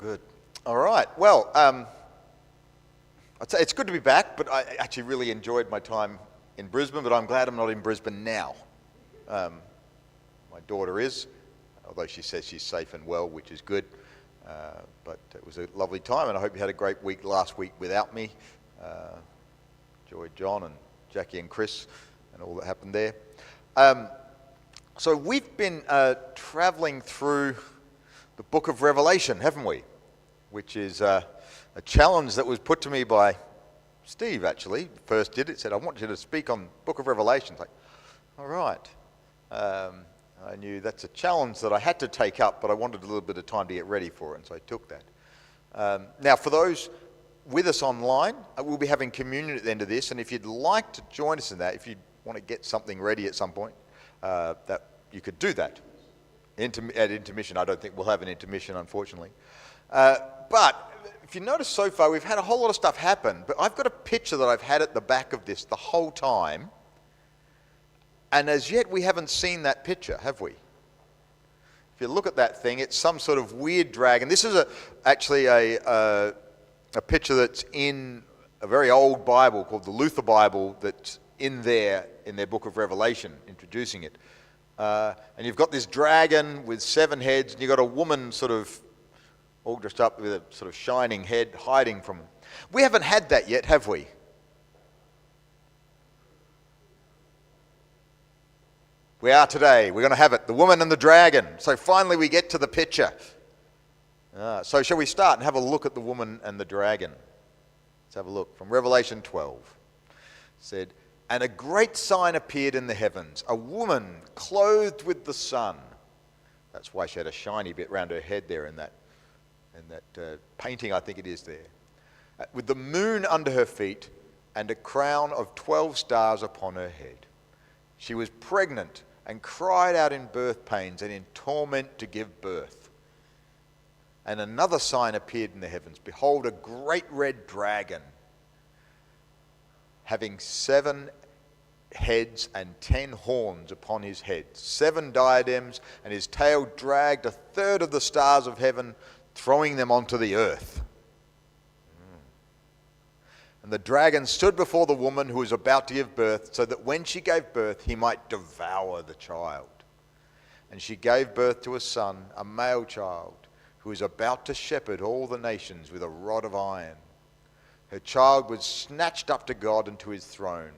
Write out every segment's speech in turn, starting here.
Good. All right. Well, I'd say it's good to be back, but I actually really enjoyed my time in Brisbane, but I'm glad I'm not in Brisbane now. My daughter is, although she says she's safe and well, which is good. But it was a lovely time, and I hope you had a great week last week without me. Enjoyed John and Jackie and Chris and all that happened there. So we've been travelling through the book of Revelation, haven't we? Which is a challenge that was put to me by Steve, actually. First did it, said, I want you to speak on the book of Revelation. It's like, all right. I knew that's a challenge that I had to take up, but I wanted a little bit of time to get ready for it, and so I took that. Now, for those with us online, we'll be having communion at the end of this, and if you'd like to join us in that, if you want to get something ready at some point, that you could do that. At intermission, I don't think we'll have an intermission, unfortunately. But if you notice so far, we've had a whole lot of stuff happen, but I've got a picture that I've had at the back of this the whole time, and as yet we haven't seen that picture, have we? If you look at that thing, it's some sort of weird dragon. This is actually a picture that's in a very old Bible called the Luther Bible that's in their book of Revelation, introducing it. And you've got this dragon with 7 heads, and you've got a woman sort of all dressed up with a sort of shining head hiding from them. We haven't had that yet, have we? We are today. We're going to have it, the woman and the dragon. So finally we get to the picture. So shall we start and have a look at the woman and the dragon? Let's have a look from Revelation 12. It said, and a great sign appeared in the heavens, a woman clothed with the sun. That's why she had a shiny bit round her head there in that painting, I think it is there. With the moon under her feet and a crown of 12 stars upon her head. She was pregnant and cried out in birth pains and in torment to give birth. And another sign appeared in the heavens. Behold, a great red dragon, having 7 heads and 10 horns upon his head, 7 diadems, and his tail dragged 1/3 of the stars of heaven, throwing them onto the earth. And the dragon stood before the woman who was about to give birth, so that when she gave birth, he might devour the child. And she gave birth to a son, a male child, who is about to shepherd all the nations with a rod of iron. Her child was snatched up to God and to his throne.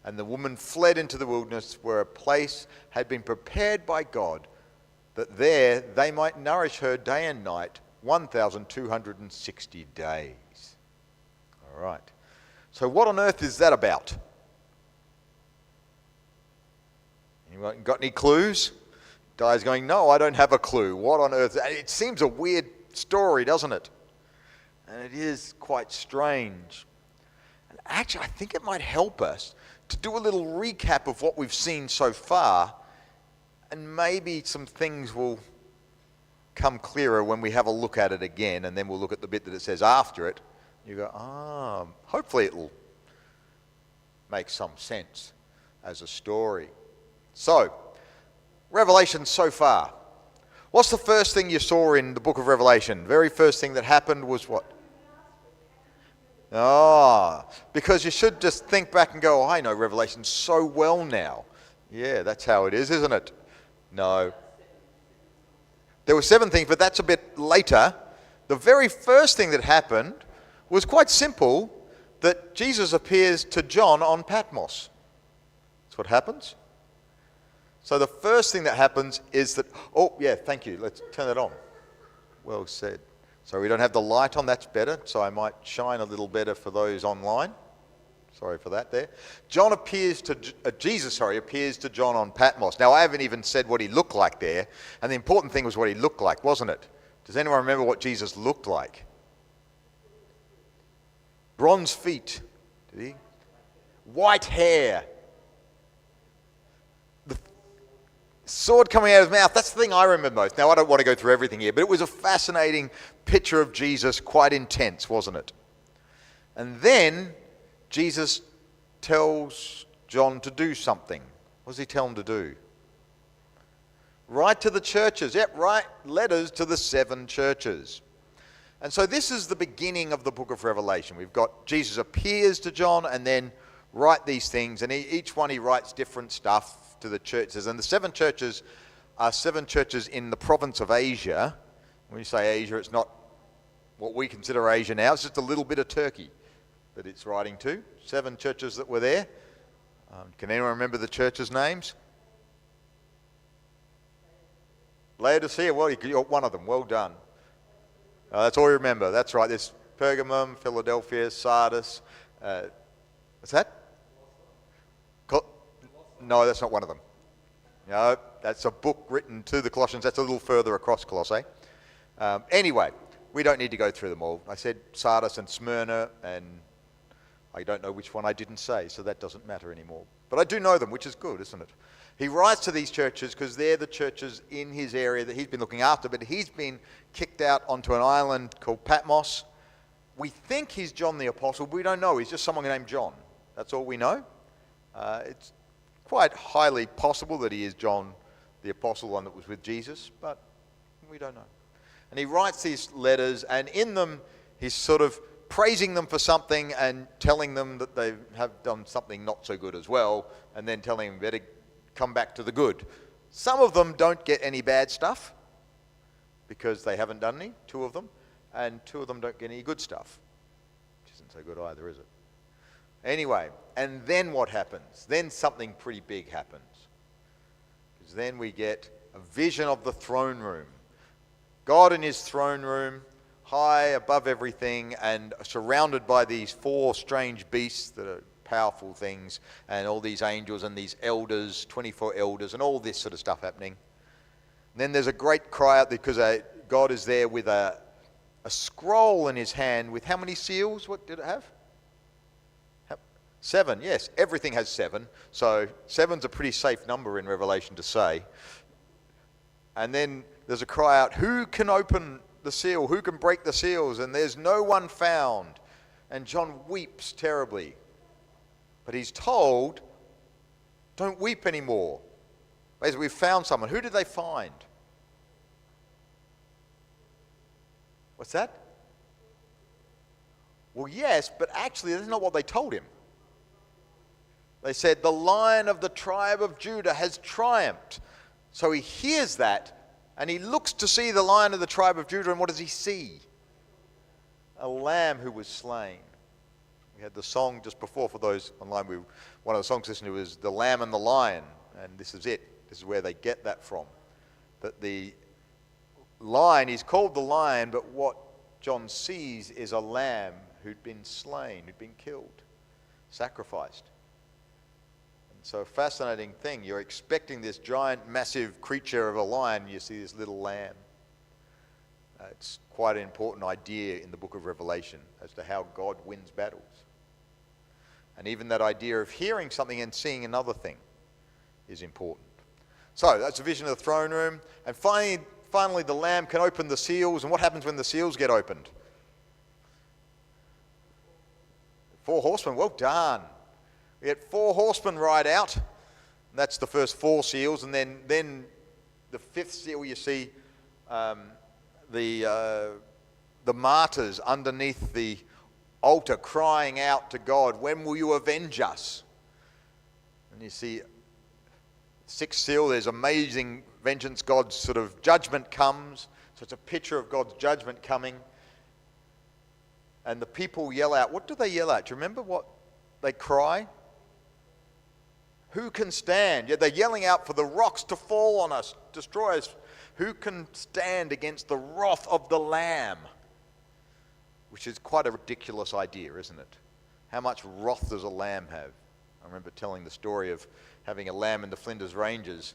And the woman fled into the wilderness, where a place had been prepared by God, that there they might nourish her day and night, 1,260 days. All right. So what on earth is that about? Anyone got any clues? Guy's going, no, I don't have a clue. What on earth? It seems a weird story, doesn't it? And it is quite strange. And actually, I think it might help us to do a little recap of what we've seen so far, and maybe some things will come clearer when we have a look at it again, and then we'll look at the bit that it says after it. You go, hopefully it'll make some sense as a story. So, Revelation so far. What's the first thing you saw in the book of Revelation? Very first thing that happened was what? Because you should just think back and go, I know Revelation so well now. Yeah, that's how it is, isn't it? No. There were 7 things, but that's a bit later. The very first thing that happened was quite simple, that Jesus appears to John on Patmos. That's what happens. So the first thing that happens is that, thank you, let's turn it on. Well said. So we don't have the light on, that's better, so I might shine a little better for those online. Sorry for that there. Jesus appears to John on Patmos. Now I haven't even said what he looked like there, and the important thing was what he looked like, wasn't it? Does anyone remember what Jesus looked like? Bronze feet, did he? White hair. The sword coming out of his mouth, that's the thing I remember most. Now I don't want to go through everything here, but it was a fascinating picture of Jesus, quite intense, wasn't it? And then Jesus tells John to do something. What does he tell him to do? Write to the churches. Write letters to the 7 churches. And so this is the beginning of the book of Revelation. We've got Jesus appears to John and then write these things. And each one he writes different stuff to the churches. And the 7 churches are 7 churches in the province of Asia. When you say Asia, it's not what we consider Asia now. It's just a little bit of Turkey that it's writing to. 7 churches that were there. Can anyone remember the churches' names? Laodicea, well, you're one of them. Well done. That's all you remember. That's right. There's Pergamum, Philadelphia, Sardis. What's that? No, that's not one of them. No, that's a book written to the Colossians. That's a little further across Colossae. Anyway, we don't need to go through them all. I said Sardis and Smyrna, and I don't know which one I didn't say, so that doesn't matter anymore. But I do know them, which is good, isn't it? He writes to these churches because they're the churches in his area that he's been looking after, but he's been kicked out onto an island called Patmos. We think he's John the Apostle, but we don't know. He's just someone named John. That's all we know. It's quite highly possible that he is John the Apostle, one that was with Jesus, but we don't know. And he writes these letters, and in them he's sort of praising them for something and telling them that they have done something not so good as well, and then telling them better come back to the good. Some of them don't get any bad stuff because they haven't done any, 2 of them, and 2 of them don't get any good stuff, which isn't so good either, is it? Anyway, and then what happens? Then something pretty big happens. Because then we get a vision of the throne room. God in his throne room, high above everything and surrounded by these 4 strange beasts that are powerful things, and all these angels and these elders, 24 elders, and all this sort of stuff happening. And then there's a great cry out because God is there with a scroll in his hand with how many seals? What did it have? 7, yes. Everything has 7. So 7's a pretty safe number in Revelation to say. And then there's a cry out, who can open the seal? Who can break the seals? And there's no one found. And John weeps terribly. But he's told, don't weep anymore. Basically, we've found someone. Who did they find? What's that? Well, yes, but actually that's not what they told him. They said, the Lion of the tribe of Judah has triumphed. So he hears that, and he looks to see the Lion of the tribe of Judah, and what does he see? A lamb who was slain. We had the song just before, for those online, one of the songs listened to was The Lamb and the Lion, and this is it. This is where they get that from. That the lion, he's called the lion, but what John sees is a lamb who'd been slain, who'd been killed, sacrificed. So a fascinating thing. You're expecting this giant, massive creature of a lion, you see this little lamb. It's quite an important idea in the book of Revelation as to how God wins battles. And even that idea of hearing something and seeing another thing is important. So that's a vision of the throne room. And finally the Lamb can open the seals. And what happens when the seals get opened? 4 horsemen, well done. We get 4 horsemen ride out. That's the first 4 seals. And then the 5th seal, you see the martyrs underneath the altar crying out to God, when will you avenge us? And you see 6th seal, there's amazing vengeance. God's sort of judgment comes. So it's a picture of God's judgment coming. And the people yell out. What do they yell out? Do you remember what they cry? Who can stand? Yeah, they're yelling out for the rocks to fall on us, destroy us. Who can stand against the wrath of the Lamb? Which is quite a ridiculous idea, isn't it? How much wrath does a lamb have? I remember telling the story of having a lamb in the Flinders Ranges.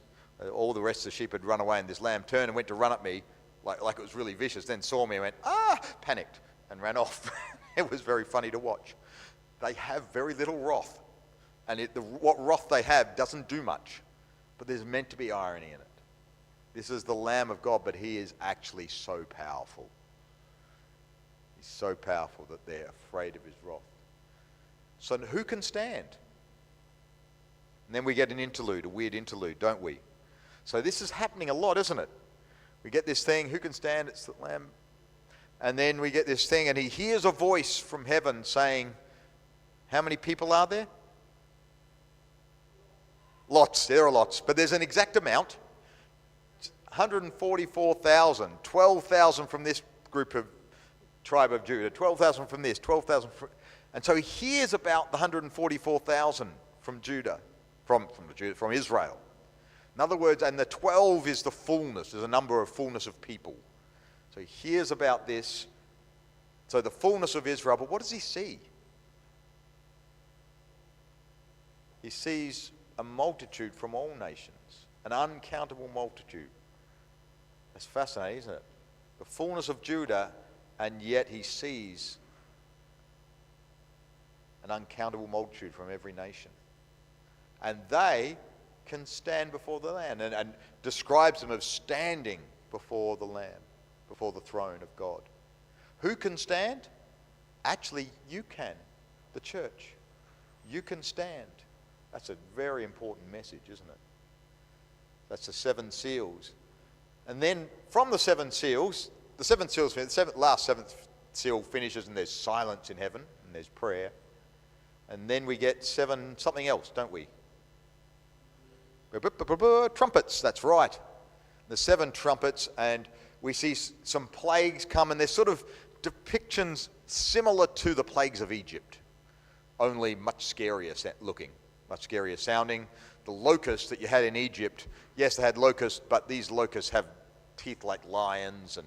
All the rest of the sheep had run away, and this lamb turned and went to run at me like it was really vicious, then saw me and went, panicked, and ran off. It was very funny to watch. They have very little wrath. And what wrath they have doesn't do much. But there's meant to be irony in it. This is the Lamb of God, but he is actually so powerful. He's so powerful that they're afraid of his wrath. So who can stand? And then we get an interlude, a weird interlude, don't we? So this is happening a lot, isn't it? We get this thing, who can stand? It's the Lamb. And then we get this thing, and he hears a voice from heaven saying, how many people are there? Lots. There are lots. But there's an exact amount. 144,000. 12,000 from this group of tribe of Judah. 12,000 from this. 12,000 from... And so he hears about the 144,000 from Judah. From Israel. In other words, and the 12 is the fullness. There's a number of fullness of people. So he hears about this. So the fullness of Israel. But what does he see? He sees a multitude from all nations, an uncountable multitude. That's fascinating, isn't it? The fullness of Judah, and yet he sees an uncountable multitude from every nation. And they can stand before the Lamb, and describes them as standing before the Lamb, before the throne of God. Who can stand? Actually, you can, the church. You can stand. That's a very important message, isn't it? That's the 7 seals. And then from the 7 seals, the seventh seal finishes and there's silence in heaven and there's prayer. And then we get 7 something else, don't we? Trumpets, that's right. The 7 trumpets, and we see some plagues come, and they're sort of depictions similar to the plagues of Egypt, only much scarier looking. Much scarier sounding. The locusts that you had in Egypt, yes, they had locusts, but these locusts have teeth like lions and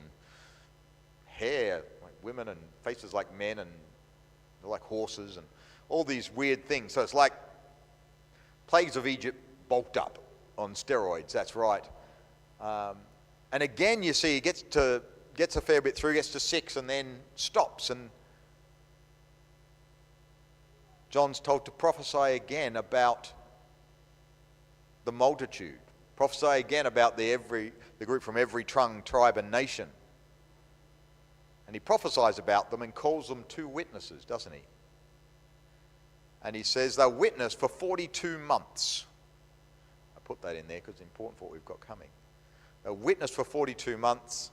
hair like women and faces like men and they're like horses and all these weird things. So it's like plagues of Egypt bulked up on steroids, that's right. And again, you see, he gets a fair bit through, gets to 6 and then stops, and John's told to prophesy again about the multitude. Prophesy again about the group from every tongue, tribe, and nation. And he prophesies about them and calls them 2 witnesses, doesn't he? And he says they'll witness for 42 months. I put that in there because it's important for what we've got coming. They'll witness for 42 months.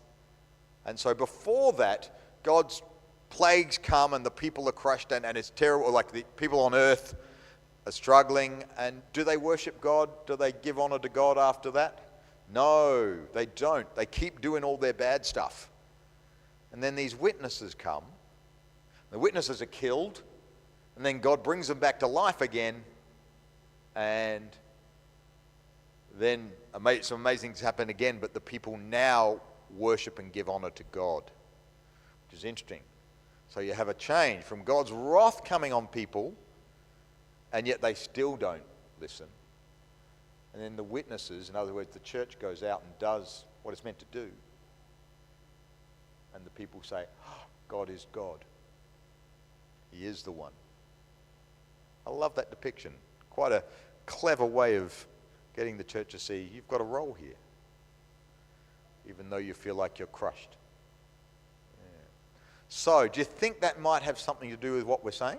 And so before that, God's plagues come and the people are crushed and it's terrible, like the people on earth are struggling. And do they worship God? Do they give honor to God after that? No, they don't. They keep doing all their bad stuff. And then these witnesses come. The witnesses are killed, and then God brings them back to life again, and then some amazing things happen again, but the people now worship and give honor to God, which is interesting. So you have a change from God's wrath coming on people, and yet they still don't listen. And then the witnesses, in other words, the church goes out and does what it's meant to do. And the people say, oh, God is God. He is the one. I love that depiction. Quite a clever way of getting the church to see you've got a role here, even though you feel like you're crushed. So, do you think that might have something to do with what we're saying?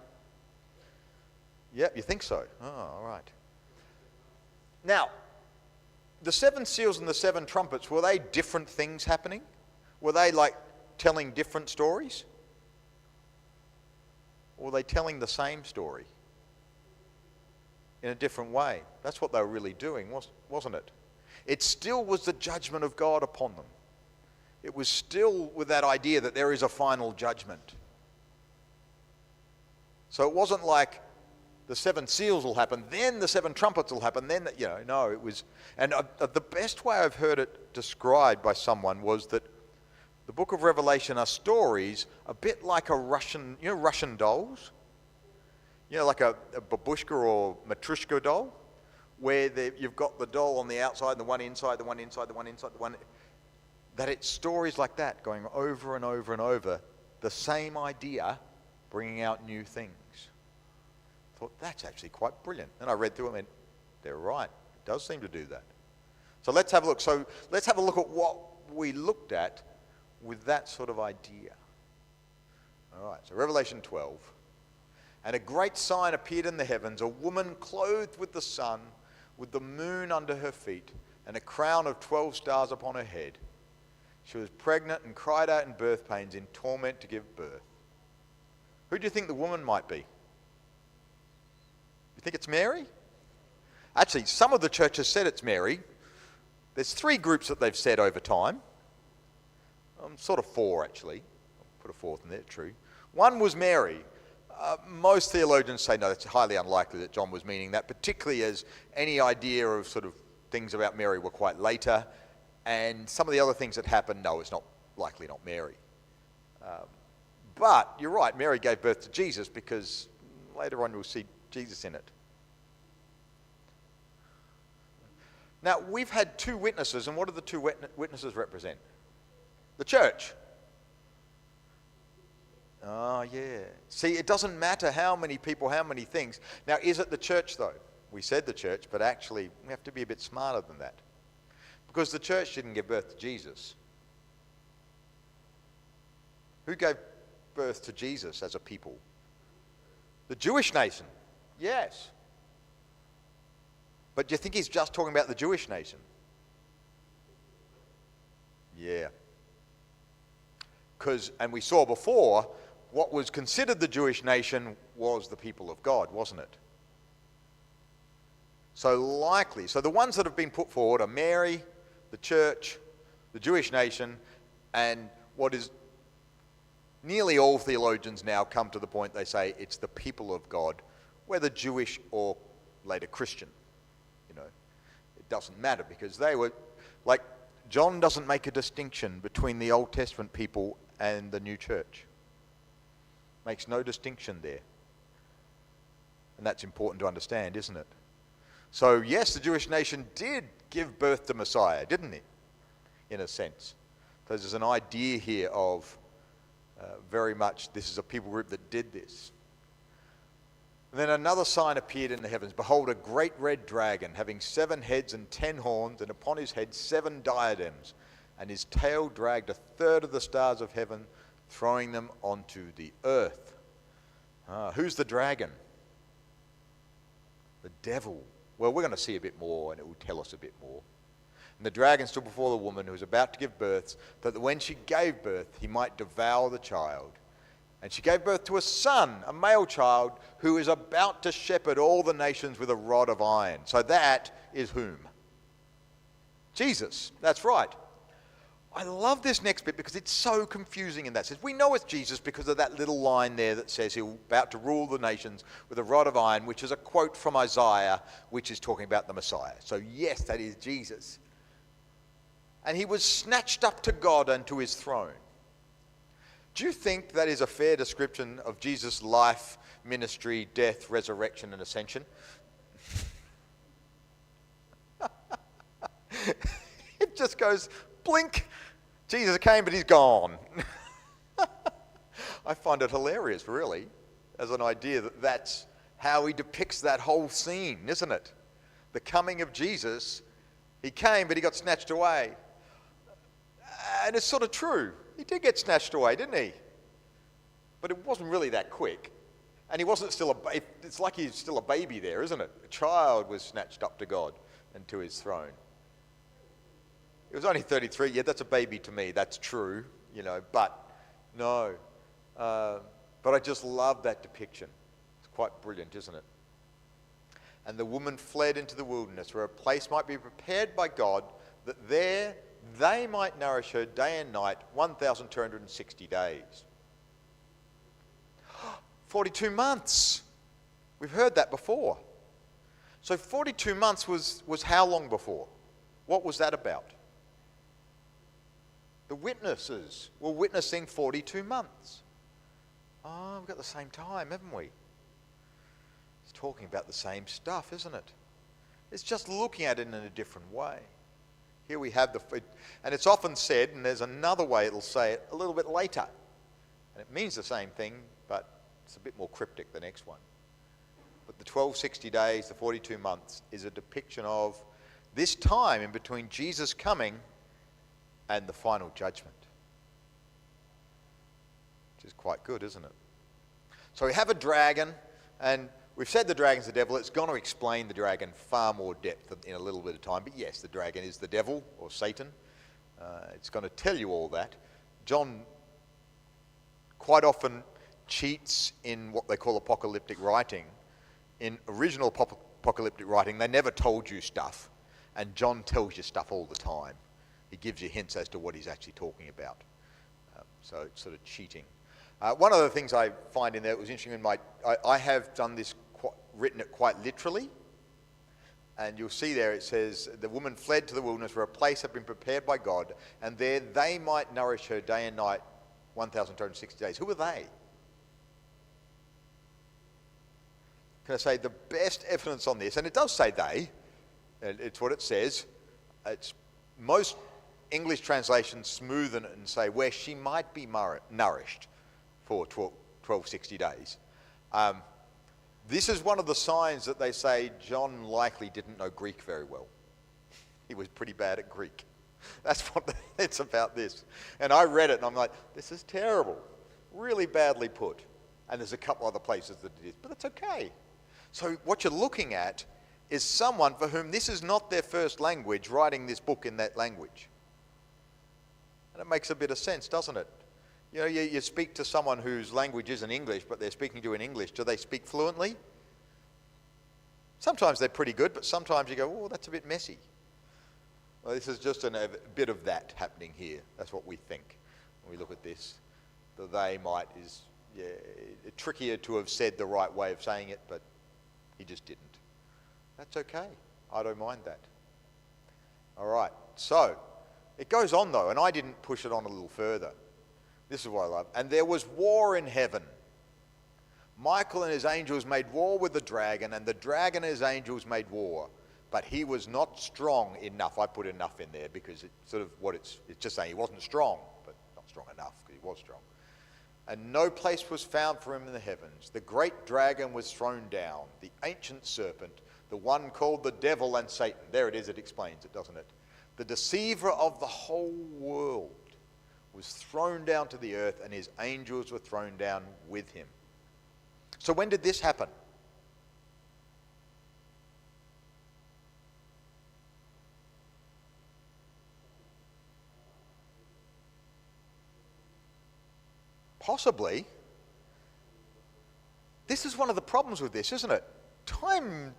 Yep, you think so. Oh, all right. Now, the 7 seals and the 7 trumpets, were they different things happening? Were they like telling different stories? Or were they telling the same story in a different way? That's what they were really doing, wasn't it? It still was the judgment of God upon them. It was still with that idea that there is a final judgment. So it wasn't like the 7 seals will happen, then the 7 trumpets will happen, then, no, it was... And the best way I've heard it described by someone was that the book of Revelation are stories a bit like a Russian, Russian dolls? Like a babushka or matryoshka doll, where you've got the doll on the outside, the one inside, the one inside, the one inside, the one... That it's stories like that going over and over and over, the same idea, bringing out new things. I thought, that's actually quite brilliant. And I read through them and they're right. It does seem to do that. So let's have a look. So let's have a look at what we looked at with that sort of idea. All right, so Revelation 12. And a great sign appeared in the heavens, a woman clothed with the sun, with the moon under her feet, and a crown of 12 stars upon her head. She was pregnant and cried out in birth pains, in torment to give birth. Who do you think the woman might be? You think it's Mary? Actually, some of the churches said it's Mary. There's 3 groups that they've said over time. Sort of 4, actually. I'll put a 4th in there, true. One was Mary. Most theologians say, no, it's highly unlikely that John was meaning that, particularly as any idea of sort of things about Mary were quite later. And some of the other things that happened, no, it's not likely not Mary. But you're right, Mary gave birth to Jesus because later on you'll see Jesus in it. Now, we've had 2 witnesses, and what do the 2 witnesses represent? The church. Oh, yeah. See, it doesn't matter how many people, how many things. Now, is it the church, though? We said the church, but actually, we have to be a bit smarter than that. Because the church didn't give birth to Jesus. Who gave birth to Jesus as a people? The Jewish nation. Yes. But do you think he's just talking about the Jewish nation? Yeah. And we saw before, what was considered the Jewish nation was the people of God, wasn't it? So the ones that have been put forward are Mary, the church, the Jewish nation, and what is nearly all theologians now come to the point they say it's the people of God, whether Jewish or later Christian. You know, it doesn't matter because they were, like, John doesn't make a distinction between the Old Testament people and the new church. Makes no distinction there. And that's important to understand, isn't it? So yes, the Jewish nation did give birth to Messiah, didn't it? In a sense. So there's an idea here of very much this is a people group that did this. And then another sign appeared in the heavens. Behold, a great red dragon, having 7 heads and 10 horns, and upon his head 7 diadems, and his tail dragged 1/3 of the stars of heaven, throwing them onto the earth. Who's the dragon? The devil. Well, we're going to see a bit more, and it will tell us a bit more. And the dragon stood before the woman who was about to give birth, that when she gave birth, he might devour the child. And she gave birth to a son, a male child, who is about to shepherd all the nations with a rod of iron. So that is whom? Jesus. That's right. I love this next bit because it's so confusing in that sense. We know it's Jesus because of that little line there that says he's about to rule the nations with a rod of iron, which is a quote from Isaiah, which is talking about the Messiah. So yes, that is Jesus. And he was snatched up to God and to his throne. Do you think that is a fair description of Jesus' life, ministry, death, resurrection, and ascension? It just goes, blink, Jesus came, but he's gone. I find it hilarious, really, as an idea that that's how he depicts that whole scene, isn't it? The coming of Jesus, he came, but he got snatched away. And it's sort of true. He did get snatched away, didn't he? But it wasn't really that quick. And he wasn't still it's like he's still a baby there, isn't it? A child was snatched up to God and to his throne. It was only 33. Yeah, that's a baby to me. That's true, you know, but no. But I just love that depiction. It's quite brilliant, isn't it? And the woman fled into the wilderness where a place might be prepared by God that there they might nourish her day and night 1,260 days. 42 months. We've heard that before. So 42 months was how long before? What was that about? The witnesses were witnessing 42 months. Oh, we've got the same time, haven't we? It's talking about the same stuff, isn't it? It's just looking at it in a different way. Here we have and it's often said, and there's another way it'll say it a little bit later. And it means the same thing, but it's a bit more cryptic, the next one. But the 1260 days, the 42 months, is a depiction of this time in between Jesus coming and the final judgment. Which is quite good, isn't it? So we have a dragon, and we've said the dragon's the devil. It's going to explain the dragon far more depth in a little bit of time. But yes, the dragon is the devil, or Satan. It's going to tell you all that. John quite often cheats in what they call apocalyptic writing. In original apocalyptic writing, they never told you stuff, and John tells you stuff all the time. He gives you hints as to what he's actually talking about. So it's sort of cheating. One of the things I find in there that was interesting I have done this, written it quite literally. And you'll see there it says, the woman fled to the wilderness where a place had been prepared by God, and there they might nourish her day and night 1,260 days. Who are they? Can I say the best evidence on this, and it does say they, it's what it says. It's most English translations smoothen it and say where she might be nourished for 1260 days. This is one of the signs that they say John likely didn't know Greek very well. He was pretty bad at Greek. That's what it's about this. And I read it and I'm like, this is terrible. Really badly put. And there's a couple other places that it is, but it's okay. So what you're looking at is someone for whom this is not their first language writing this book in that language. And it makes a bit of sense, doesn't it? You know, you speak to someone whose language isn't English, but they're speaking to you in English. Do they speak fluently? Sometimes they're pretty good, but sometimes you go, oh, that's a bit messy. Well, this is just a bit of that happening here. That's what we think when we look at this. The they might is trickier to have said the right way of saying it, but he just didn't. That's okay. I don't mind that. All right. So it goes on, though, and I didn't push it on a little further. This is what I love. And there was war in heaven. Michael and his angels made war with the dragon, and the dragon and his angels made war. But he was not strong enough. I put enough in there because it's sort of what it's just saying. He wasn't strong, but not strong enough because he was strong. And no place was found for him in the heavens. The great dragon was thrown down, the ancient serpent, the one called the devil and Satan. There it is, it explains it, doesn't it? The deceiver of the whole world was thrown down to the earth, and his angels were thrown down with him. So when did this happen? Possibly. This is one of the problems with this, isn't it? Time.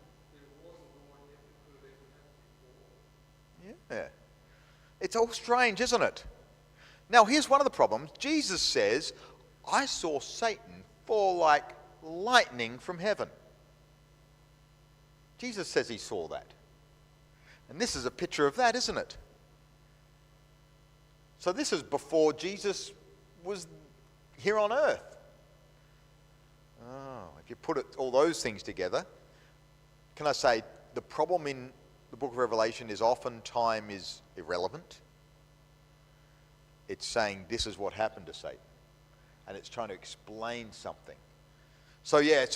Yeah. It's all strange, isn't it? Now, here's one of the problems. Jesus says, I saw Satan fall like lightning from heaven. Jesus says he saw that. And this is a picture of that, isn't it? So this is before Jesus was here on earth. Oh, if you put all those things together, can I say the problem in the book of Revelation is often time is irrelevant. It's saying this is what happened to Satan. And it's trying to explain something. So yeah,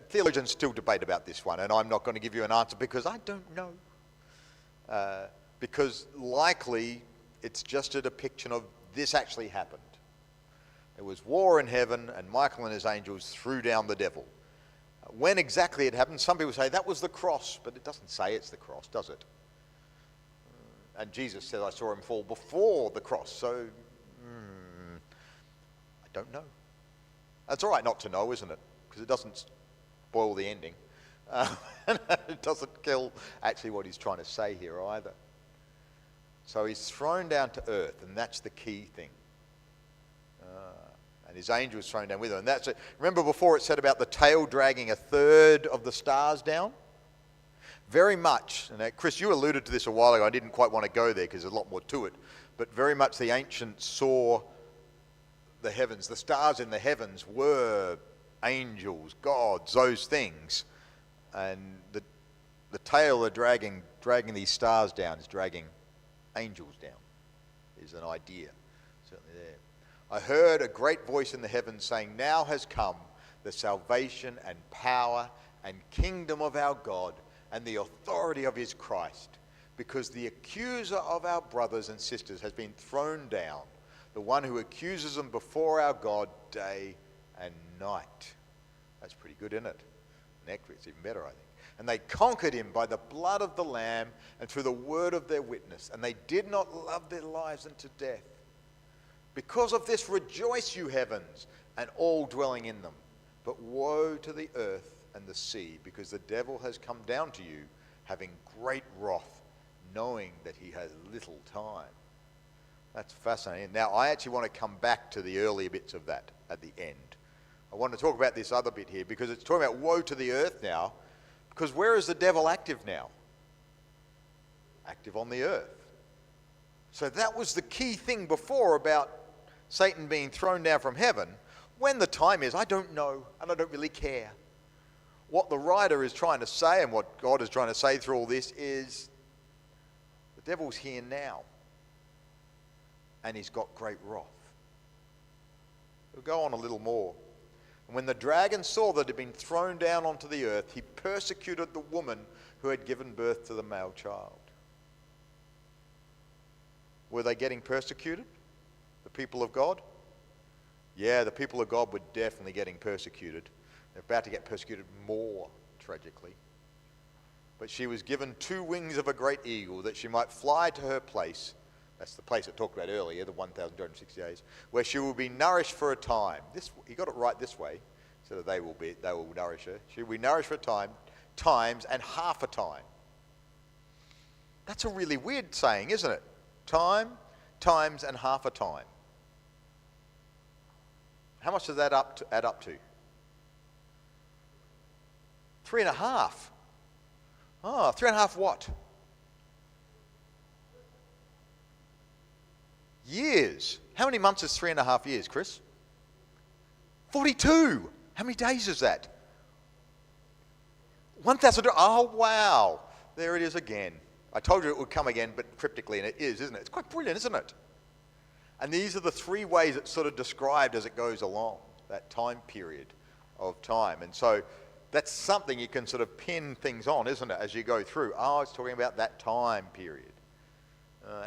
theologians still debate about this one, and I'm not going to give you an answer because I don't know. Because likely it's just a depiction of this actually happened. There was war in heaven, and Michael and his angels threw down the devil. When exactly it happened, some people say that was the cross, but it doesn't say it's the cross, does it? And Jesus said, I saw him fall before the cross, so I don't know. That's all right not to know, isn't it? Because it doesn't spoil the ending. It doesn't kill actually what he's trying to say here either. So he's thrown down to earth, and that's the key thing. And his angel was thrown down with him. And that's it. Remember before it said about the tail dragging a third of the stars down? Very much, and Chris, you alluded to this a while ago. I didn't quite want to go there because there's a lot more to it. But very much the ancients saw the heavens. The stars in the heavens were angels, gods, those things. And the tail of dragging these stars down is dragging angels down, is an idea, certainly there. I heard a great voice in the heavens saying, now has come the salvation and power and kingdom of our God and the authority of his Christ, because the accuser of our brothers and sisters has been thrown down, the one who accuses them before our God day and night. That's pretty good, isn't it? Next, it's even better, I think. And they conquered him by the blood of the Lamb and through the word of their witness. And they did not love their lives unto death. Because of this rejoice, you heavens, and all dwelling in them. But woe to the earth and the sea, because the devil has come down to you, having great wrath, knowing that he has little time. That's fascinating. Now, I actually want to come back to the earlier bits of that at the end. I want to talk about this other bit here, because it's talking about woe to the earth now, because where is the devil active now? Active on the earth. So that was the key thing before about Satan being thrown down from heaven. When the time is, I don't know, and I don't really care. What the writer is trying to say, and what God is trying to say through all this, is the devil's here now, and he's got great wrath. We'll go on a little more. And when the dragon saw that it had been thrown down onto the earth, he persecuted the woman who had given birth to the male child. Were they getting persecuted? The people of God? Yeah, the people of God were definitely getting persecuted. They're about to get persecuted more, tragically. But she was given 2 wings of a great eagle, that she might fly to her place. That's the place I talked about earlier, the 1,260 days, where she will be nourished for a time. He got it right this way, so that they will nourish her. She will be nourished for a time, times and half a time. That's a really weird saying, isn't it? Time, times, and half a time. How much does that add up to? 3.5. Oh, 3.5 what? Years. How many months is 3.5 years, Chris? 42. How many days is that? 1,000. Oh, wow. There it is again. I told you it would come again, but cryptically, and it is, isn't it? It's quite brilliant, isn't it? And these are the 3 ways it's sort of described as it goes along, that time period of time. And so that's something you can sort of pin things on, isn't it, as you go through. Oh, it's talking about that time period.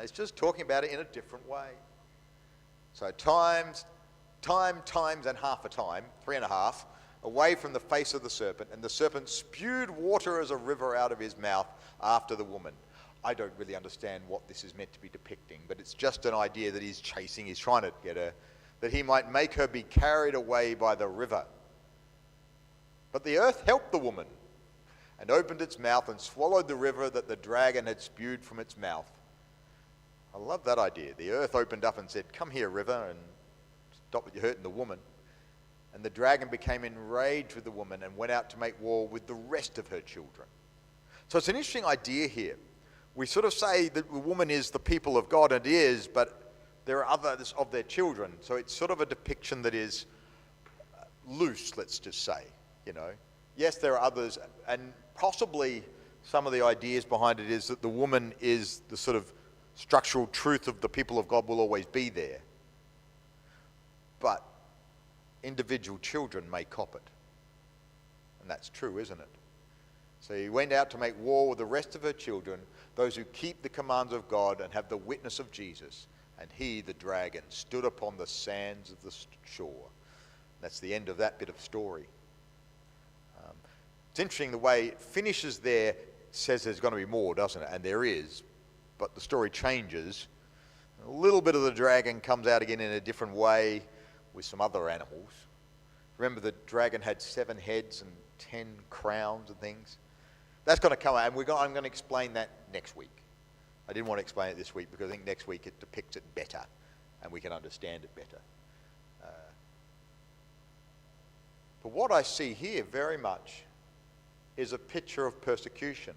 It's just talking about it in a different way. So time, times, and half a time, 3.5, away from the face of the serpent. And the serpent spewed water as a river out of his mouth after the woman. I don't really understand what this is meant to be depicting, but it's just an idea that he's trying to get her, that he might make her be carried away by the river. But the earth helped the woman, and opened its mouth and swallowed the river that the dragon had spewed from its mouth. I love that idea. The earth opened up and said, "Come here, river, and stop you hurting the woman." And the dragon became enraged with the woman and went out to make war with the rest of her children. So it's an interesting idea here. We sort of say that the woman is the people of God, and it is, but there are others of their children. So it's sort of a depiction that is loose, let's just say, you know. Yes, there are others, and possibly some of the ideas behind it is that the woman is the sort of structural truth of the people of God will always be there. But individual children may cop it. And that's true, isn't it? So he went out to make war with the rest of her children, those who keep the commands of God and have the witness of Jesus. And he, the dragon, stood upon the sands of the shore. That's the end of that bit of story. It's interesting the way it finishes there. Says there's going to be more, doesn't it? And there is. But the story changes. A little bit of the dragon comes out again in a different way with some other animals. Remember, the dragon had 7 heads and 10 crowns and things. That's going to come out, and I'm going to explain that next week. I didn't want to explain it this week because I think next week it depicts it better and we can understand it better. But what I see here very much is a picture of persecution.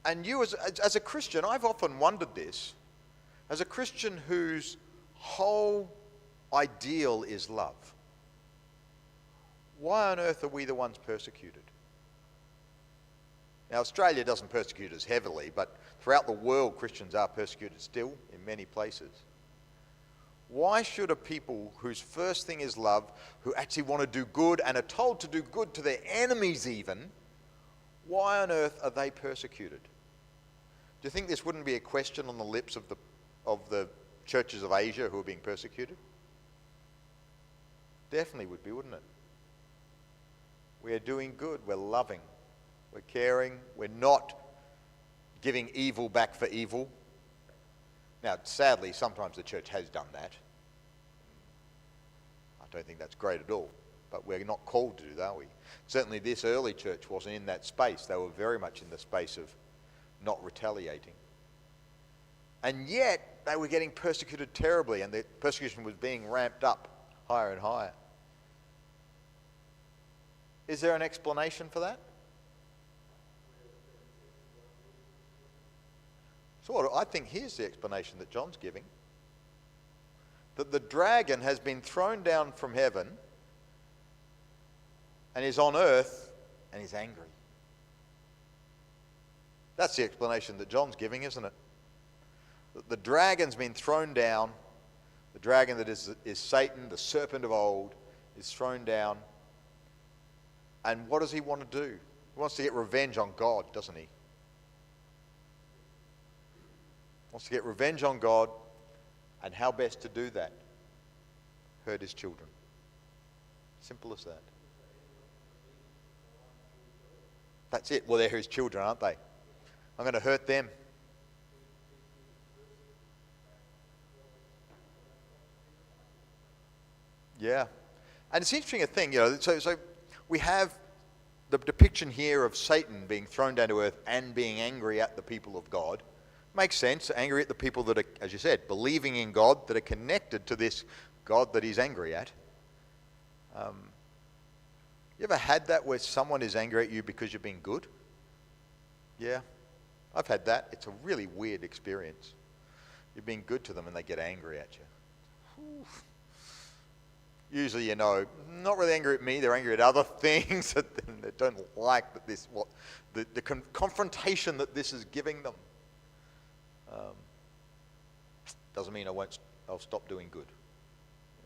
And you as a Christian, I've often wondered this, as a Christian whose whole ideal is love, why on earth are we the ones persecuted? Now, Australia doesn't persecute us heavily, but throughout the world, Christians are persecuted still in many places. Why should a people whose first thing is love, who actually want to do good and are told to do good to their enemies even, why on earth are they persecuted? Do you think this wouldn't be a question on the lips of the churches of Asia who are being persecuted? Definitely would be, wouldn't it? We're doing good. We're loving. We're caring. We're not giving evil back for evil. Now, sadly, sometimes the church has done that. I don't think that's great at all. But we're not called to do that, are we? Certainly this early church wasn't in that space. They were very much in the space of not retaliating. And yet, they were getting persecuted terribly, and the persecution was being ramped up higher and higher. Is there an explanation for that? So I think here's the explanation that John's giving. That the dragon has been thrown down from heaven and is on earth and is angry. That's the explanation that John's giving, isn't it? That the dragon's been thrown down. The dragon that is Satan, the serpent of old, is thrown down. And what does he want to do? He wants to get revenge on God, doesn't he? Wants to get revenge on God. And how best to do that? Hurt his children. Simple as that. That's it. Well, they're his children, aren't they? I'm going to hurt them. Yeah. And it's interesting a thing, so we have the depiction here of Satan being thrown down to earth and being angry at the people of God. Makes sense, angry at the people that are, as you said, believing in God, that are connected to this God that he's angry at. You ever had that where someone is angry at you because you've been good? Yeah, I've had that. It's a really weird experience. You've been good to them and they get angry at you. Oof. Usually, not really angry at me, they're angry at other things that they don't like, but the confrontation that this is giving them. Doesn't mean I'll stop doing good.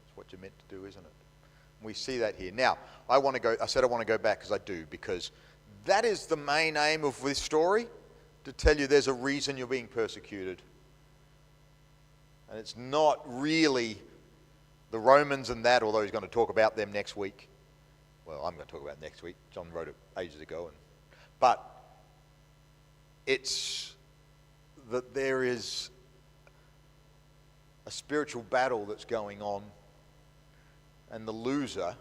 It's what you're meant to do, isn't it? We see that here. Now, I said I want to go back because that is the main aim of this story, to tell you there's a reason you're being persecuted. And it's not really the Romans and that, although he's going to talk about them next week. Well, I'm going to talk about it next week. John wrote it ages ago. But it's that there is a spiritual battle that's going on, and the loser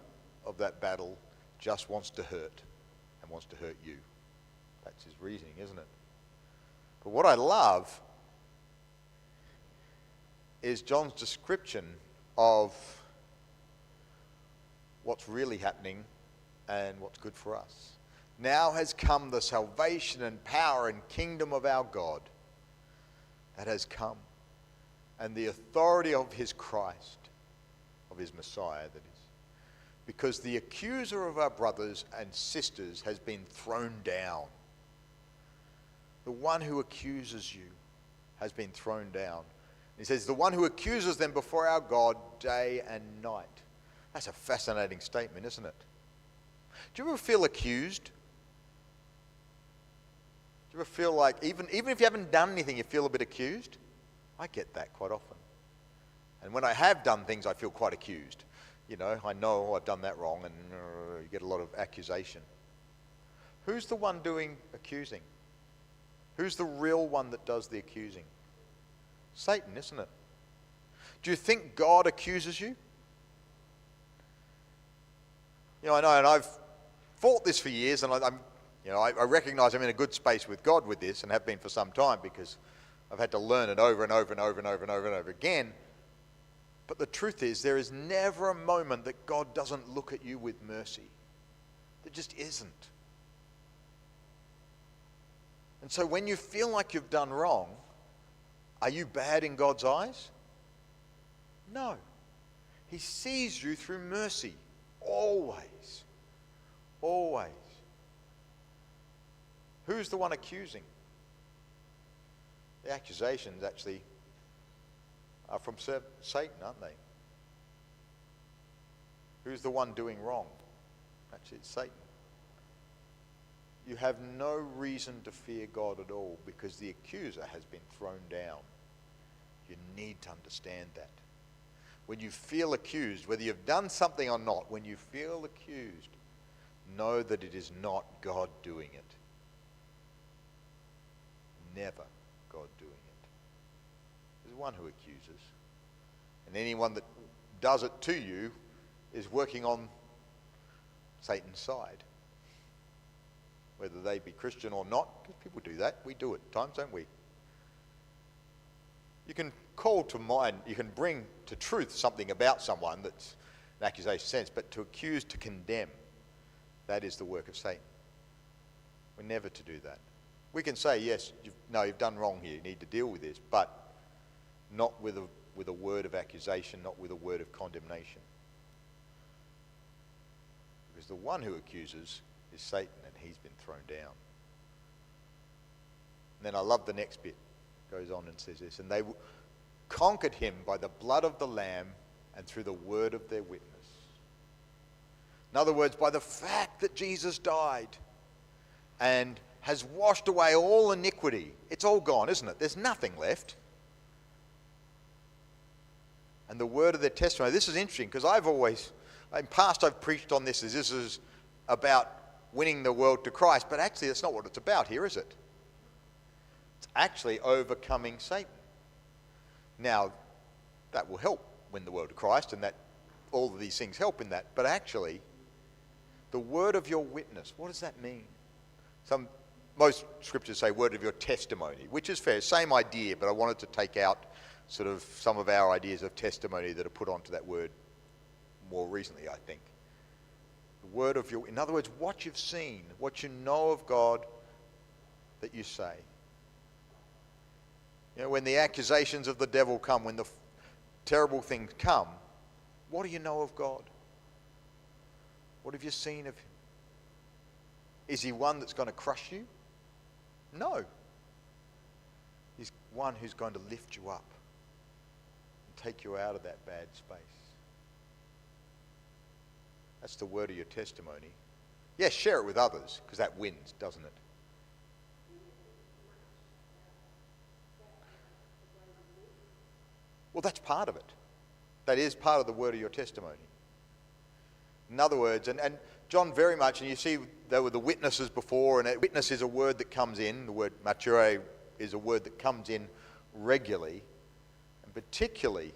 of that battle just wants to hurt and wants to hurt you. That's his reasoning, isn't it? But what I love is John's description of what's really happening and what's good for us. Now has come the salvation and power and kingdom of our God. That has come. And the authority of his Christ, of his Messiah, that is. Because the accuser of our brothers and sisters has been thrown down. The one who accuses you has been thrown down. He says, the one who accuses them before our God day and night. That's a fascinating statement, isn't it? Do you ever feel accused? Do you ever feel like, even if you haven't done anything, you feel a bit accused? I get that quite often. And when I have done things, I feel quite accused. I know I've done that wrong, and you get a lot of accusation. Who's the one doing accusing? Who's the real one that does the accusing? Satan, isn't it? Do you think God accuses you? I know, and I've fought this for years, and I recognize I'm in a good space with God with this, and have been for some time, because I've had to learn it over and over and over and over and over and over again. But the truth is, there is never a moment that God doesn't look at you with mercy. There just isn't. And so when you feel like you've done wrong, are you bad in God's eyes? No. He sees you through mercy. Always. Always. Who's the one accusing? The accusations actually are from Satan, aren't they? Who's the one doing wrong? Actually, it's Satan. You have no reason to fear God at all, because the accuser has been thrown down. You need to understand that. When you feel accused, whether you've done something or not, when you feel accused, know that it is not God doing it. Never God doing it. There's one who accuses. And anyone that does it to you is working on Satan's side. Whether they be Christian or not, because people do that. We do it at times, don't we? You can call to mind, you can bring to truth something about someone that's an accusation sense, but to accuse, to condemn, that is the work of Satan. We're never to do that. We can say, yes, you've done wrong here, you need to deal with this, but not with a word of accusation, not with a word of condemnation. Because the one who accuses is Satan, and he's been thrown down. And then I love the next bit. It goes on and says this, and they conquered him by the blood of the Lamb and through the word of their witness. In other words, by the fact that Jesus died and has washed away all iniquity. It's all gone, isn't it? There's nothing left. And the word of their testimony. This is interesting because in past I've preached on this as this is about winning the world to Christ, but actually that's not what it's about here, is it? It's actually overcoming Satan. Now, that will help win the world to Christ, and that all of these things help in that. But actually, the word of your witness, what does that mean? Most scriptures say word of your testimony, which is fair, same idea, but I wanted to take out sort of some of our ideas of testimony that are put onto that word more recently, I think. The word of in other words, what you've seen, what you know of God that you say. You know, when the accusations of the devil come, when the terrible things come, what do you know of God? What have you seen of him? Is he one that's going to crush you? No. He's one who's going to lift you up and take you out of that bad space. That's the word of your testimony. Yes, share it with others, because that wins, doesn't it? Well, that's part of it. That is part of the word of your testimony. In other words, and John very much, and you see there were the witnesses before, and a witness is a word that comes in. The word martyre is a word that comes in regularly, and particularly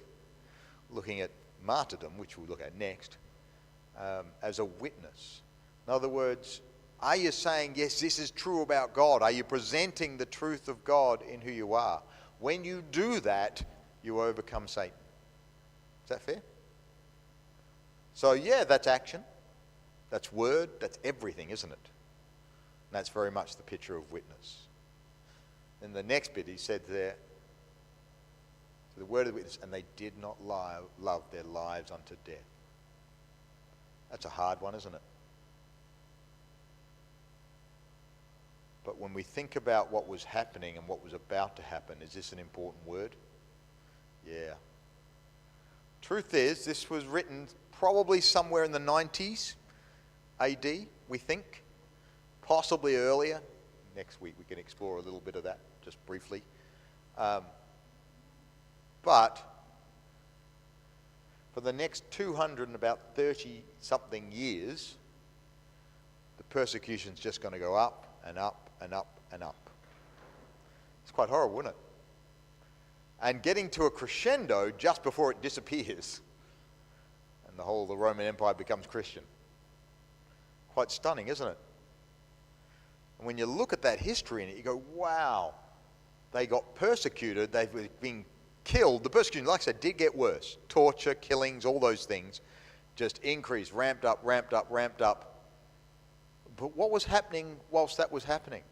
looking at martyrdom, which we'll look at next, as a witness. In other words, are you saying, yes, this is true about God? Are you presenting the truth of God in who you are? When you do that, you overcome Satan. Is that fair? So yeah, that's action. That's word. That's everything, isn't it? And that's very much the picture of witness. In the next bit, he said there, the word of the witness, and they did not love their lives unto death. That's a hard one, isn't it? But when we think about what was happening and what was about to happen, is this an important word? Yeah. Truth is, this was written probably somewhere in the 90s AD, we think. Possibly earlier. Next week we can explore a little bit of that, just briefly. But for the next 200 and about 30-something years, the persecution's just going to go up and up and up and up. It's quite horrible, isn't it? And getting to a crescendo just before it disappears, and the Roman Empire becomes Christian. Quite stunning, isn't it? And when you look at that history in it, you go, wow, they got persecuted, they've been killed. The persecution, like I said, did get worse. Torture, killings, all those things just increased, ramped up, ramped up, ramped up. But what was happening whilst that was happening?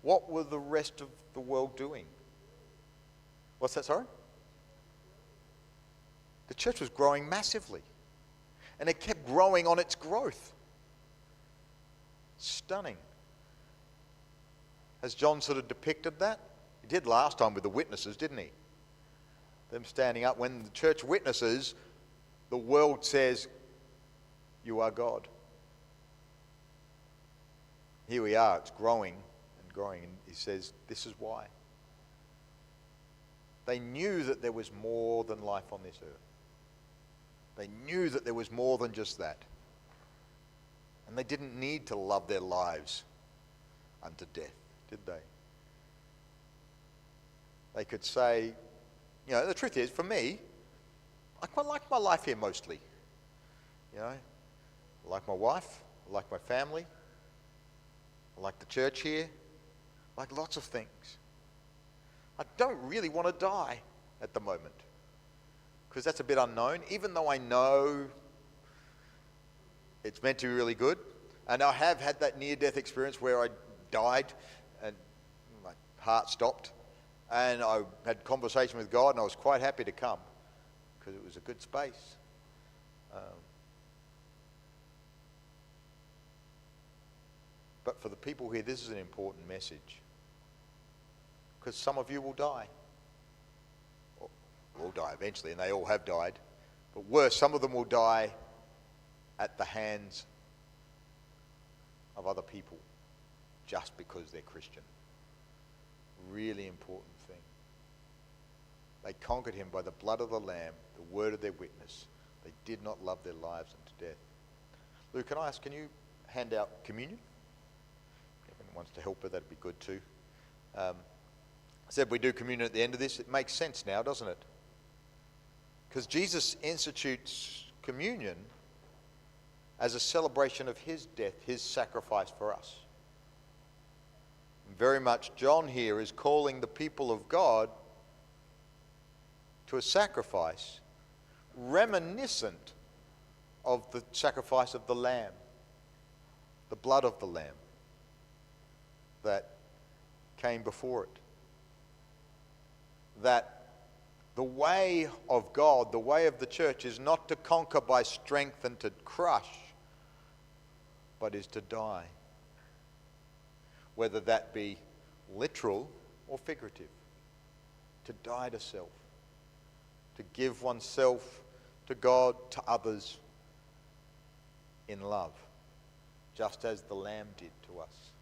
What were the rest of the world doing? What's that, sorry? The church was growing massively. And it kept growing on its growth. Stunning. Has John sort of depicted that? He did last time with the witnesses, didn't he? Them standing up. When the church witnesses, the world says, you are God. Here we are, it's growing and growing. And he says, this is why. They knew that there was more than life on this earth. They knew that there was more than just that. And they didn't need to love their lives unto death, did they? They could say, the truth is, for me, I quite like my life here mostly. I like my wife, I like my family, I like the church here, I like lots of things. I don't really want to die at the moment, because that's a bit unknown, even though I know it's meant to be really good. And I have had that near-death experience where I died and my heart stopped, and I had conversation with God, and I was quite happy to come because it was a good space. But for the people here, this is an important message, because some of you will die. Will die eventually, and they all have died. But worse, some of them will die at the hands of other people just because they're Christian. Really important thing. They conquered him by the blood of the Lamb, the word of their witness. They did not love their lives unto death. Luke, can I ask, can you hand out communion? If anyone wants to help her, that'd be good too. I said we do communion at the end of this. It makes sense now, doesn't it? Because Jesus institutes communion as a celebration of his death, his sacrifice for us. Very much John here is calling the people of God to a sacrifice reminiscent of the sacrifice of the Lamb, the blood of the Lamb that came before it. That the way of God, the way of the church, is not to conquer by strength and to crush, but is to die. Whether that be literal or figurative. To die to self. To give oneself to God, to others, in love. Just as the Lamb did to us.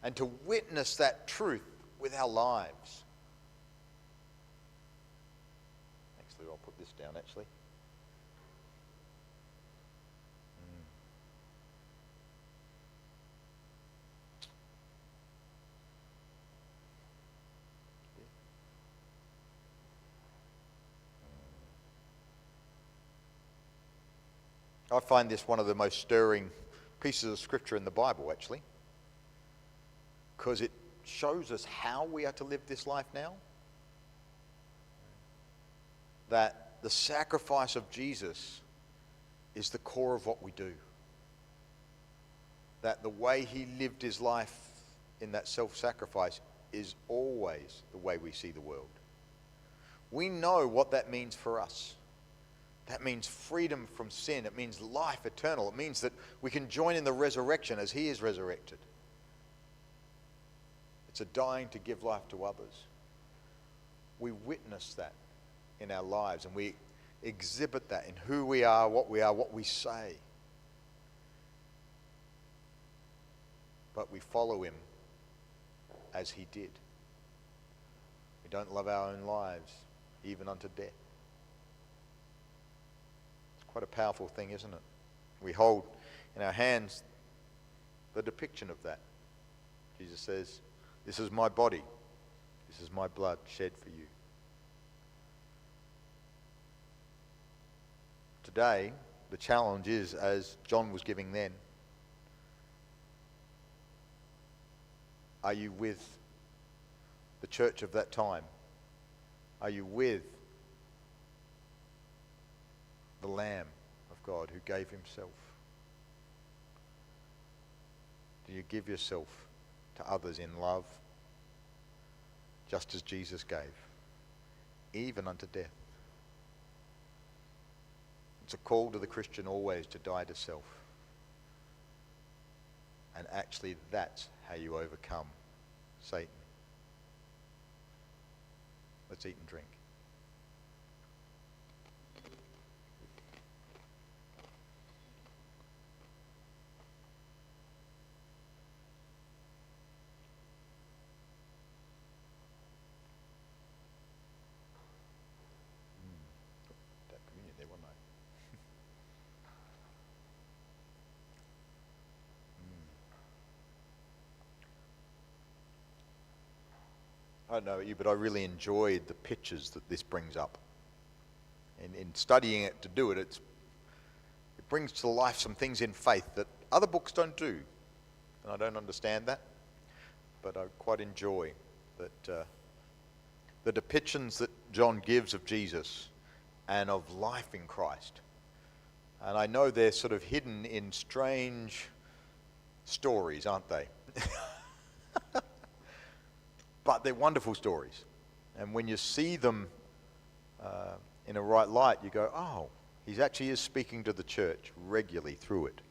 And to witness that truth with our lives. I'll put this down actually. I find this one of the most stirring pieces of scripture in the Bible, actually, because it shows us how we are to live this life now. That the sacrifice of Jesus is the core of what we do. That the way he lived his life in that self-sacrifice is always the way we see the world. We know what that means for us. That means freedom from sin. It means life eternal. It means that we can join in the resurrection as he is resurrected. It's a dying to give life to others. We witness that in our lives, and we exhibit that in who we are, what we say. But we follow him as he did. We don't love our own lives, even unto death. It's quite a powerful thing, isn't it? We hold in our hands the depiction of that. Jesus says, "This is my body, this is my blood shed for you." Today, the challenge is, as John was giving then, are you with the church of that time? Are you with the Lamb of God who gave himself? Do you give yourself to others in love, just as Jesus gave, even unto death? It's a call to the Christian always to die to self. And actually that's how you overcome Satan. Let's eat and drink. That communion there, wasn't I? don't know about you, but I really enjoyed the pictures that this brings up. And in studying it to do it, it brings to life some things in faith that other books don't do. And I don't understand that, but I quite enjoy that the depictions that John gives of Jesus and of life in Christ. And I know they're sort of hidden in strange stories, aren't they? But they're wonderful stories. And when you see them in a right light, you go, oh, he actually is speaking to the church regularly through it,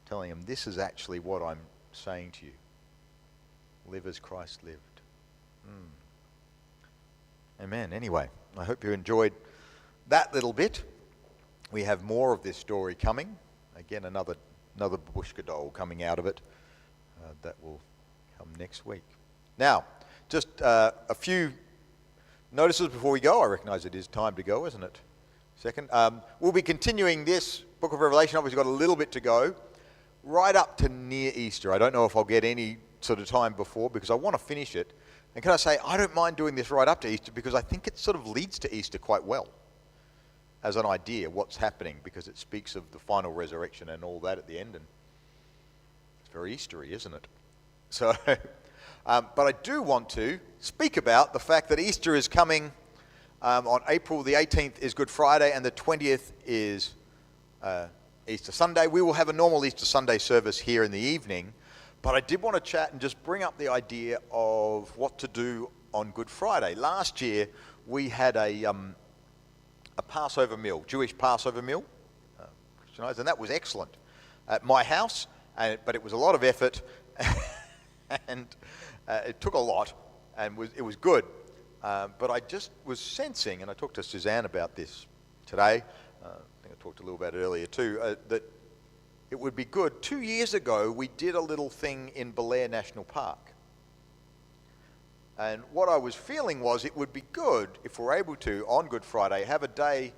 telling them, this is actually what I'm saying to you. Live as Christ lived. Amen. Anyway, I hope you enjoyed that little bit. We have more of this story coming. Again, another Bush Gadol coming out of it. That will come next week. Now, just a few notices before we go. I recognize it is time to go, isn't it? Second. We'll be continuing this book of Revelation. Obviously got a little bit to go. Right up to near Easter. I don't know if I'll get any sort of time before because I want to finish it. And can I say, I don't mind doing this right up to Easter because I think it sort of leads to Easter quite well as an idea, what's happening, because it speaks of the final resurrection and all that at the end. And it's very Eastery, isn't it? So, but I do want to speak about the fact that Easter is coming on April the 18th is Good Friday and the 20th is Easter Sunday. We will have a normal Easter Sunday service here in the evening, but I did want to chat and just bring up the idea of what to do on Good Friday. Last year we had a Passover meal, Jewish Passover meal, Christianized, and that was excellent at my house, but it was a lot of effort and it took a lot and it was good. But I just was sensing, and I talked to Suzanne about this today, I think I talked a little about it earlier too, that it would be good. 2 years ago, we did a little thing in Belair National Park. And what I was feeling was it would be good if we're able to, on Good Friday, have a day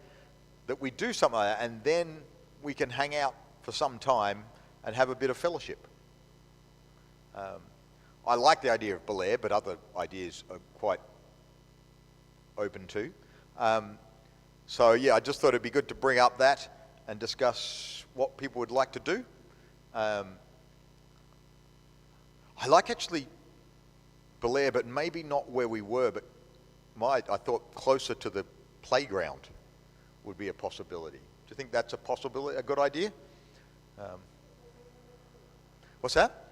that we do something like that, and then we can hang out for some time and have a bit of fellowship. I like the idea of Belair, but other ideas are quite open too. So yeah, I just thought it'd be good to bring up that and discuss what people would like to do. I like actually Belair, but maybe not where we were, but I thought closer to the playground would be a possibility. Do you think that's a possibility, a good idea? What's that?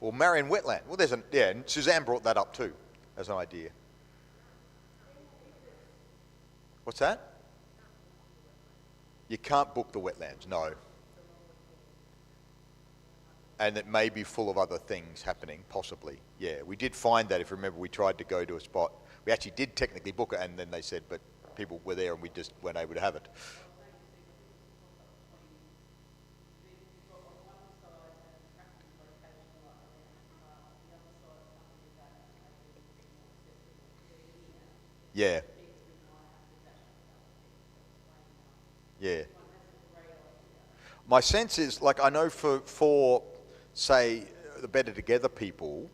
Well, Marion Wetland. Well, and Suzanne brought that up too as an idea. What's that? You can't book the wetlands, no. And it may be full of other things happening, possibly. Yeah, we did find that. If you remember, we tried to go to a spot. We actually did technically book it, and then they said, but people were there and we just weren't able to have it. Yeah. Yeah. My sense is, like, I know for say, the Better Together people,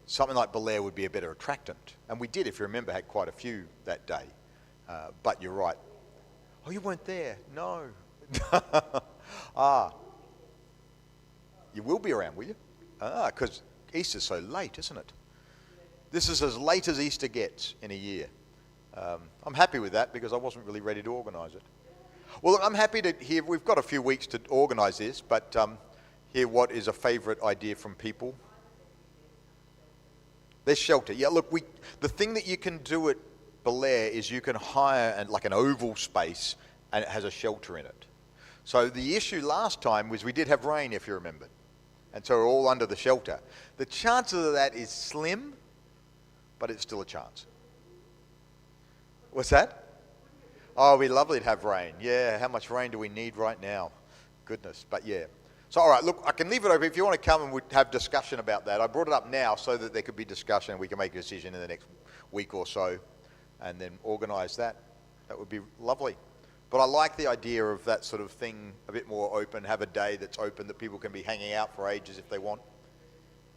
something like Belair would be a better attractant. And we did, if you remember, had quite a few that day. But you're right. Oh, you weren't there? No. You will be around, will you? Because Easter's so late, isn't it? This is as late as Easter gets in a year. I'm happy with that because I wasn't really ready to organise it. Well, look, I'm happy to hear, we've got a few weeks to organise this, but hear what is a favourite idea from people. There's shelter. Yeah, look, the thing that you can do at Belair is you can hire like an oval space and it has a shelter in it. So the issue last time was we did have rain, if you remember. And so we're all under the shelter. The chances of that is slim, but it's still a chance. What's that? Oh, it'd be lovely to have rain. Yeah, how much rain do we need right now? Goodness, but yeah. So, all right, look, I can leave it open. If you want to come and we'd have discussion about that. I brought it up now so that there could be discussion and we can make a decision in the next week or so and then organise that. That would be lovely. But I like the idea of that sort of thing, a bit more open, have a day that's open that people can be hanging out for ages if they want.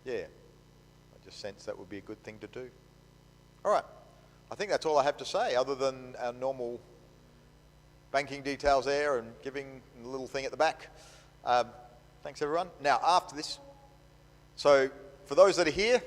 Yeah, I just sensed that would be a good thing to do. All right, I think that's all I have to say, other than our normal banking details there and giving the little thing at the back. Thanks, everyone. Now, after this, so for those that are here,